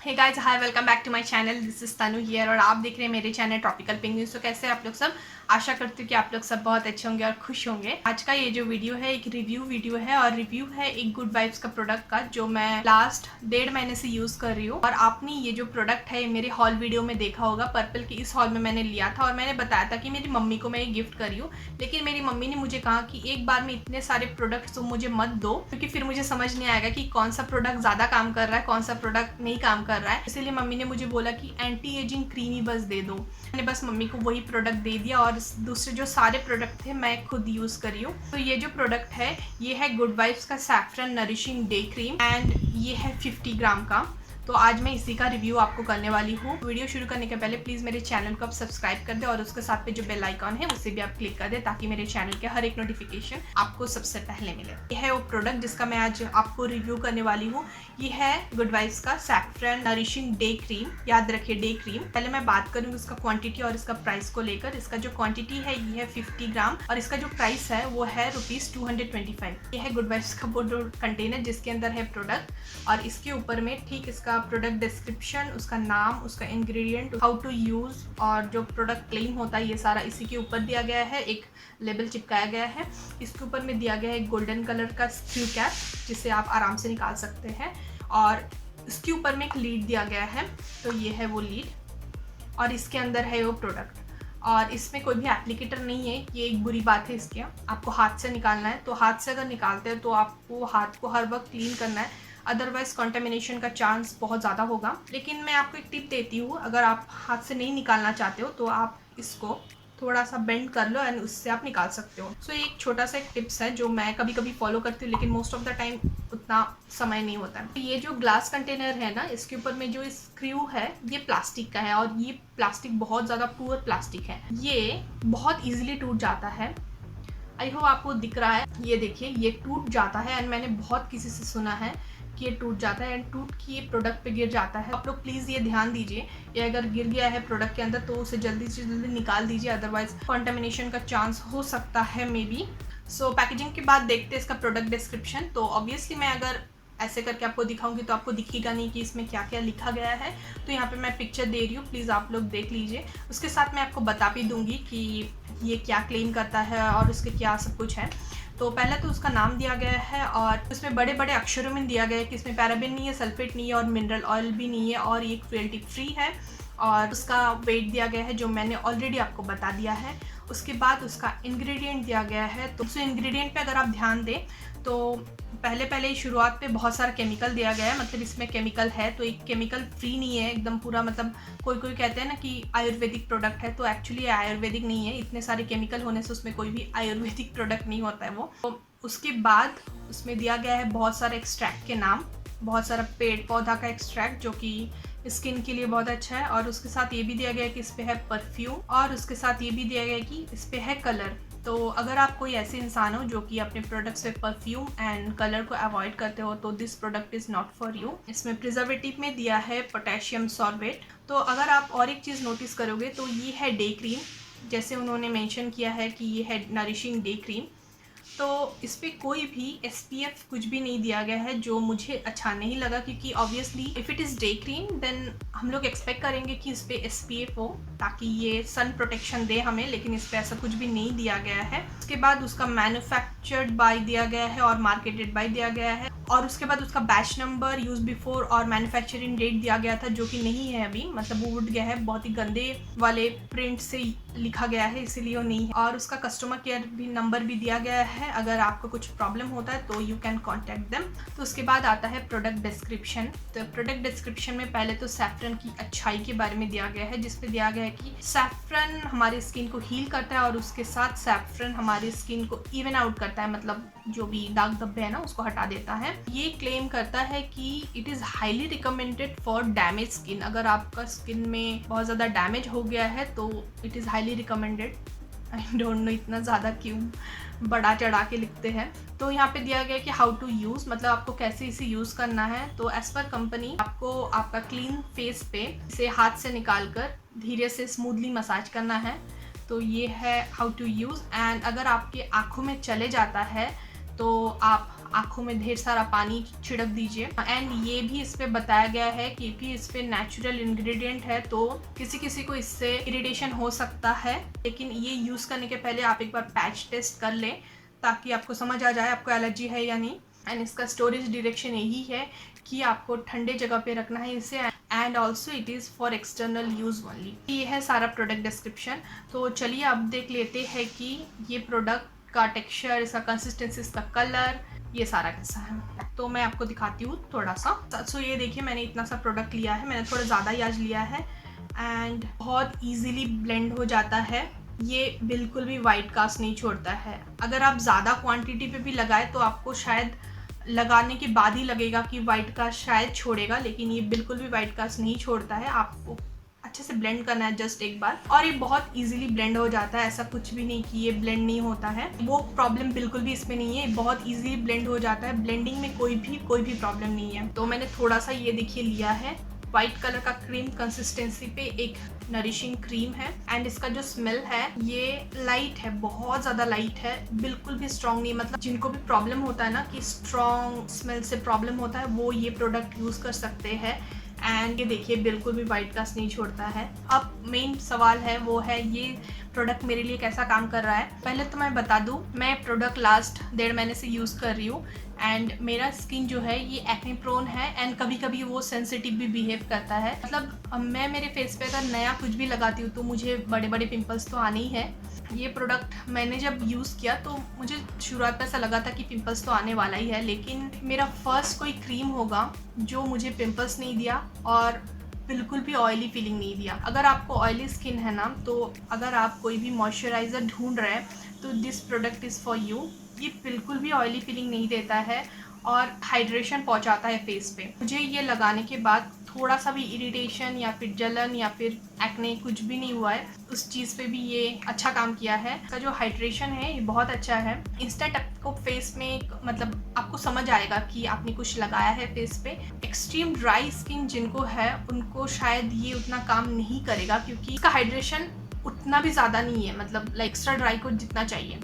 Hey guys, hi, welcome back to my channel. This is Tanu here और आप देख रहे हैं मेरे चैनल टॉपिकल पिंगविन्स। तो कैसे आप लोग सब? आशा करती हूँ कि आप लोग सब बहुत अच्छे होंगे और खुश होंगे। आज का ये जो वीडियो है एक रिव्यू वीडियो है और रिव्यू है एक गुड वाइब्स का प्रोडक्ट का, जो मैं लास्ट 1.5 महीने से यूज़ कर रही हूँ। और आपने ये जो प्रोडक्ट है मेरे हॉल वीडियो में देखा होगा, पर्पल की इस हॉल में मैंने लिया था और मैंने बताया था कि मेरी मम्मी को मैं ये गिफ्ट करी हूँ। लेकिन मेरी मम्मी ने मुझे कहा कि एक बार में इतने सारे प्रोडक्ट्स तो मुझे मत दो, क्योंकि फिर मुझे समझ नहीं आएगा कि कौन सा प्रोडक्ट ज़्यादा काम कर रहा है, कौन सा प्रोडक्ट नहीं काम कर रहा है। इसीलिए मम्मी ने मुझे बोला कि एंटी एजिंग क्रीमी बस दे दो। मैंने बस मम्मी को वही प्रोडक्ट दे दिया और दूसरे जो सारे प्रोडक्ट थे मैं खुद यूज़ करी हूँ। तो ये जो प्रोडक्ट है ये है गुड वाइब्स का saffron nourishing day cream and ये है 50 ग्राम का। तो आज मैं इसी का रिव्यू आपको करने वाली हूँ। वीडियो शुरू करने के पहले प्लीज़ मेरे चैनल को आप सब्सक्राइब कर दे और उसके साथ पे जो बेल आइकॉन है उसे भी आप क्लिक कर दे, ताकि मेरे चैनल के हर एक नोटिफिकेशन आपको सबसे पहले मिले। यह है वो प्रोडक्ट जिसका मैं आज आपको रिव्यू करने वाली हूँ। ये है गुड वाइब्स का सैफरन नरिशिंग डे क्रीम। याद रखिए, डे क्रीम। पहले मैं बात करूँगी इसका क्वांटिटी और इसका प्राइस को लेकर। इसका जो क्वांटिटी है ये है 50 ग्राम और इसका जो प्राइस है वो है ₹225। ये है गुड वाइब्स का वो कंटेनर जिसके अंदर है प्रोडक्ट, और इसके ऊपर में ठीक इसका प्रोडक्ट डिस्क्रिप्शन, उसका नाम, उसका इंग्रेडिएंट, हाउ टू यूज़ और जो प्रोडक्ट क्लेम होता है ये सारा इसी के ऊपर दिया गया है। एक लेबल चिपकाया गया है। इसके ऊपर में दिया गया है एक गोल्डन कलर का स्क्रू कैप जिसे आप आराम से निकाल सकते हैं, और इसके ऊपर में एक लीड दिया गया है। तो ये है वो लीड और इसके अंदर है वो प्रोडक्ट। और इसमें कोई भी एप्लीकेटर नहीं है, ये एक बुरी बात है इसकी। आपको हाथ से निकालना है, तो हाथ से अगर निकालते हैं तो आपको हाथ को हर वक्त क्लीन करना है, अदरवाइज कंटेमिनेशन का चांस बहुत ज़्यादा होगा। लेकिन मैं आपको एक टिप देती हूँ, अगर आप हाथ से नहीं निकालना चाहते हो तो आप इसको थोड़ा सा बेंड कर लो एंड उससे आप निकाल सकते हो। सो एक छोटा सा एक टिप्स है जो मैं कभी कभी फॉलो करती हूँ, लेकिन मोस्ट ऑफ द टाइम उतना समय नहीं होता है। तो ये जो ग्लास कंटेनर है ना, इसके ऊपर में जो स्क्रू है ये प्लास्टिक का है और ये प्लास्टिक बहुत ज़्यादा पुअर प्लास्टिक है। ये बहुत ईजिली टूट जाता है। आई होप आपको दिख रहा है, ये देखिए ये टूट जाता है एंड मैंने बहुत किसी से सुना है कि ये टूट जाता है एंड टूट के ये प्रोडक्ट पे गिर जाता है। आप लोग प्लीज़ ये ध्यान दीजिए, ये अगर गिर गया है प्रोडक्ट के अंदर तो उसे जल्दी से जल्दी निकाल दीजिए, अदरवाइज कंटामिनेशन का चांस हो सकता है मे बी। सो पैकेजिंग के बाद देखते हैं इसका प्रोडक्ट डिस्क्रिप्शन। तो ऑब्वियसली मैं अगर ऐसे करके आपको दिखाऊंगी तो आपको दिखेगा नहीं कि इसमें क्या क्या लिखा गया है। तो यहाँ पे मैं पिक्चर दे रही हूँ, प्लीज़ आप लोग देख लीजिए। उसके साथ मैं आपको बता भी दूंगी कि ये क्या क्लेम करता है और उसके क्या सब कुछ है। तो पहले तो उसका नाम दिया गया है और उसमें बड़े बड़े अक्षरों में दिया गया है कि इसमें पैराबेन नहीं है, सल्फेट नहीं है और मिनरल ऑयल भी नहीं है और ये क्रुएल्टी फ्री है। और उसका वेट दिया गया है जो मैंने ऑलरेडी आपको बता दिया है। उसके बाद उसका इंग्रेडिएंट दिया गया है। तो उस इंग्रेडिएंट पे अगर आप ध्यान दें तो पहले शुरुआत पे बहुत सारा केमिकल दिया गया है, मतलब इसमें केमिकल है तो एक केमिकल फ्री नहीं है एकदम पूरा। मतलब कोई कहते हैं ना कि आयुर्वेदिक प्रोडक्ट है, तो एक्चुअली आयुर्वेदिक नहीं है। इतने सारे केमिकल होने से उसमें कोई भी आयुर्वेदिक प्रोडक्ट नहीं होता है वो। तो उसके बाद उसमें दिया गया है बहुत सारे एक्सट्रैक्ट के नाम, बहुत सारा पेड़ पौधा का एक्सट्रैक्ट जो कि स्किन के लिए बहुत अच्छा है। और उसके साथ ये भी दिया गया है कि इस पे है परफ्यूम, और उसके साथ ये भी दिया गया है कि इस पे है कलर। तो अगर आप कोई ऐसे इंसान हो जो कि अपने प्रोडक्ट से परफ्यूम एंड कलर को अवॉइड करते हो तो this product is not for you. इसमें प्रिजर्वेटिव में दिया है पोटेशियम सॉर्बेट। तो अगर आप और एक चीज़ नोटिस करोगे तो ये है डे क्रीम, जैसे उन्होंने मेंशन किया है कि ये है नरिशिंग डे क्रीम। तो इस पर कोई भी SPF कुछ भी नहीं दिया गया है, जो मुझे अच्छा नहीं लगा, क्योंकि obviously if it is day cream then हम लोग एक्सपेक्ट करेंगे कि इस पर SPF हो ताकि ये सन प्रोटेक्शन दे हमें, लेकिन इस पर ऐसा कुछ भी नहीं दिया गया है। उसके बाद उसका मैन्युफैक्चर्ड बाय दिया गया है और मार्केटेड बाय दिया गया है, और उसके बाद उसका बैच नंबर, यूज़ बिफोर और मैन्युफैक्चरिंग डेट दिया गया था जो कि नहीं है अभी, मतलब वो उठ गया है, बहुत ही गंदे वाले प्रिंट से लिखा गया है इसीलिए वो नहीं है। और उसका कस्टमर केयर भी नंबर भी दिया गया है, अगर आपको कुछ प्रॉब्लम होता है तो यू कैन कॉन्टैक्ट देम। तो उसके बाद आता है प्रोडक्ट डिस्क्रिप्शन। तो प्रोडक्ट डिस्क्रिप्शन में पहले तो सैफरन की अच्छाई के बारे में दिया गया है, जिसमें दिया गया है कि सैफरन हमारी स्किन को हील करता है और उसके साथ सैफरन हमारी स्किन को इवन आउट करता है, मतलब जो भी दाग धब्बे है ना उसको हटा देता है। ये क्लेम करता है कि it is highly recommended for damage skin. अगर आपका स्किन में बहुत ज़्यादा डैमेज हो गया है तो it is highly recommended. I don't know इतना ज़्यादा क्यों बड़ा चढ़ा के लिखते हैं। तो यहाँ पे दिया गया कि हाउ टू यूज़, मतलब आपको कैसे इसे यूज़ करना है। तो एज़ पर कंपनी आपको आपका क्लीन फेस पे इसे हाथ से निकाल कर धीरे से स्मूथली मसाज करना है। तो ये है हाउ टू यूज़। एंड अगर आपके आँखों में चले जाता है तो आप आँखों में ढेर सारा पानी छिड़क दीजिए। एंड ये भी इस पे बताया गया है क्योंकि इस पे नेचुरल इंग्रेडिएंट है, तो किसी किसी को इससे इरिटेशन हो सकता है, लेकिन ये यूज़ करने के पहले आप एक बार पैच टेस्ट कर लें ताकि आपको समझ आ जाए आपको एलर्जी है या नहीं। एंड इसका स्टोरेज डायरेक्शन यही है कि आपको ठंडे जगह पे रखना है इसे, and also it is for external use only. ये है सारा प्रोडक्ट डिस्क्रिप्शन। तो चलिए अब देख लेते हैं कि ये प्रोडक्ट का टेक्सचर, इसका कंसिस्टेंसी, इसका कलर, ये सारा कैसा है। तो मैं आपको दिखाती हूँ थोड़ा सा। सो ये देखिए, मैंने इतना सा प्रोडक्ट लिया है, मैंने थोड़ा ज़्यादा ही आज लिया है एंड बहुत ईजीली ब्लेंड हो जाता है। ये बिल्कुल भी वाइट कास्ट नहीं छोड़ता है। अगर आप ज़्यादा क्वांटिटी पे भी लगाए तो आपको शायद लगाने के बाद ही लगेगा कि वाइट कास्ट शायद छोड़ेगा, लेकिन ये बिल्कुल भी वाइट कास्ट नहीं छोड़ता है। आपको अच्छे से ब्लेंड करना है जस्ट एक बार, और ये बहुत इजीली ब्लेंड हो जाता है। ऐसा कुछ भी नहीं कि ये ब्लेंड नहीं होता है, वो प्रॉब्लम बिल्कुल भी इसमें नहीं है। बहुत इजीली ब्लेंड हो जाता है, ब्लेंडिंग में कोई भी प्रॉब्लम नहीं है। तो मैंने थोड़ा सा ये देखिए लिया है, वाइट कलर का क्रीम कंसिस्टेंसी पे एक नरिशिंग क्रीम है। एंड इसका जो स्मेल है ये लाइट है, बहुत ज़्यादा लाइट है, बिल्कुल भी स्ट्रॉन्ग नहीं। मतलब जिनको भी प्रॉब्लम होता है ना कि स्ट्रॉन्ग स्मेल से प्रॉब्लम होता है, वो ये प्रोडक्ट यूज़ कर सकते हैं। एंड ये देखिए बिल्कुल भी वाइट कास्ट नहीं छोड़ता है। अब मेन सवाल है वो है ये प्रोडक्ट मेरे लिए कैसा काम कर रहा है। पहले तो मैं बता दूं, मैं प्रोडक्ट लास्ट 1.5 महीने से यूज़ कर रही हूँ एंड मेरा स्किन जो है ये एक्ने प्रोन है एंड कभी कभी वो सेंसिटिव भी बिहेव करता है। मतलब मैं मेरे फेस पे अगर नया कुछ भी लगाती हूँ तो मुझे बड़े बड़े पिंपल्स तो आने ही है। ये प्रोडक्ट मैंने जब यूज़ किया तो मुझे शुरुआत में ऐसा लगा था कि पिंपल्स तो आने वाला ही है, लेकिन मेरा फर्स्ट कोई क्रीम होगा जो मुझे पिंपल्स नहीं दिया और बिल्कुल भी ऑयली फीलिंग नहीं दिया। अगर आपको ऑयली स्किन है ना, तो अगर आप कोई भी मॉइस्चराइज़र ढूंढ रहे हैं तो this product is for you. ये बिल्कुल भी ऑयली फीलिंग नहीं देता है और हाइड्रेशन पहुंचाता है फेस पे। मुझे ये लगाने के बाद थोड़ा सा भी इरिटेशन या फिर जलन या फिर एक्ने कुछ भी नहीं हुआ है, उस चीज़ पे भी ये अच्छा काम किया है। इसका जो हाइड्रेशन है ये बहुत अच्छा है। इंस्टेंट आपको फेस में मतलब आपको समझ आएगा कि आपने कुछ लगाया है फेस पे। एक्सट्रीम ड्राई स्किन जिनको है उनको शायद ये उतना काम नहीं करेगा क्योंकि इसका हाइड्रेशन उतना भी ज़्यादा नहीं है, मतलब एक्स्ट्रा ड्राई को जितना चाहिए।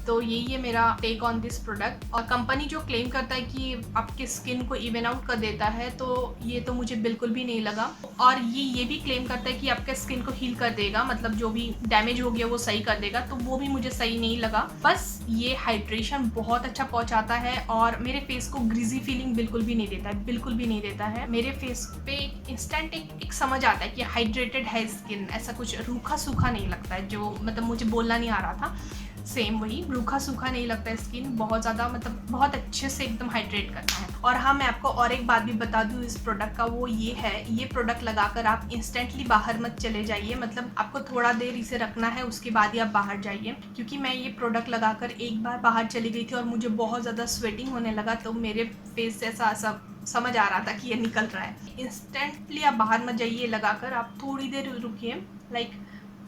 तो यही है मेरा टेक ऑन दिस प्रोडक्ट। और कंपनी जो क्लेम करता है कि आपके स्किन को इवन आउट कर देता है, तो ये तो मुझे बिल्कुल भी नहीं लगा। और ये भी क्लेम करता है कि आपके स्किन को हील कर देगा, मतलब जो भी डैमेज हो गया वो सही कर देगा, तो वो भी मुझे सही नहीं लगा। बस ये हाइड्रेशन बहुत अच्छा पहुंचाता है और मेरे फेस को ग्रीजी फीलिंग बिल्कुल भी नहीं देता है, बिल्कुल भी नहीं देता है। मेरे फेस पे इंस्टेंट एक समझ आता है कि हाइड्रेटेड है स्किन, ऐसा कुछ रूखा सूखा नहीं लगता है, जो मतलब मुझे बोलना नहीं आ रहा था। सेम वही रूखा सूखा नहीं लगता है स्किन, बहुत ज़्यादा मतलब बहुत अच्छे से एकदम हाइड्रेट करता है। और हाँ, मैं आपको और एक बात भी बता दूँ इस प्रोडक्ट का, वो ये है, ये प्रोडक्ट लगाकर आप इंस्टेंटली बाहर मत चले जाइए। मतलब आपको थोड़ा देर इसे रखना है, उसके बाद ही आप बाहर जाइए। क्योंकि मैं ये प्रोडक्ट लगाकर एक बार बाहर चली गई थी और मुझे बहुत ज़्यादा स्वेटिंग होने लगा, तो मेरे फेस से ऐसा समझ आ रहा था कि ये निकल रहा है। इंस्टेंटली आप बाहर मत जाइए लगाकर, आप थोड़ी देर रुकिए, लाइक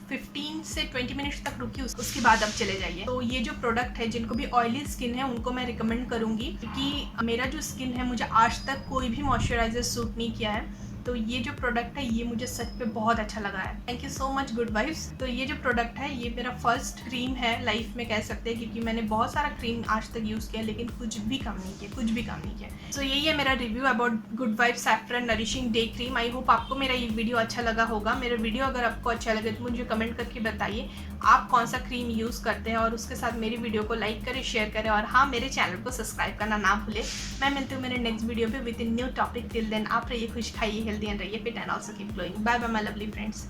15 से 20 मिनट्स तक रुकिए, उसके बाद अब चले जाइए। तो ये जो प्रोडक्ट है, जिनको भी ऑयली स्किन है उनको मैं रिकमेंड करूँगी, क्योंकि मेरा जो स्किन है मुझे आज तक कोई भी मॉइस्चराइजर सूट नहीं किया है। तो ये जो प्रोडक्ट है ये मुझे सच पे बहुत अच्छा लगा है। Thank you so much good vibes. तो ये जो प्रोडक्ट है ये मेरा फर्स्ट क्रीम है लाइफ में, कह सकते हैं, क्योंकि मैंने बहुत सारा क्रीम आज तक यूज़ किया लेकिन कुछ भी काम नहीं किया, कुछ भी काम नहीं किया। तो यही है मेरा review about good vibes saffron nourishing day cream. I hope आपको मेरा ये वीडियो अच्छा लगा होगा। मेरा वीडियो अगर आपको अच्छा लगे तो मुझे कमेंट करके बताइए आप कौन सा क्रीम यूज़ करते हैं, और उसके साथ मेरी वीडियो को लाइक करें, शेयर करें, और हाँ, मेरे चैनल को सब्सक्राइब करना ना भूलें। मैं मिलती हूँ मेरे नेक्स्ट वीडियो पे with in new topic. Till then आप रहिए खुश, खाइए हेल्दी एंड रहिए fit and also keep glowing. Bye bye my lovely friends.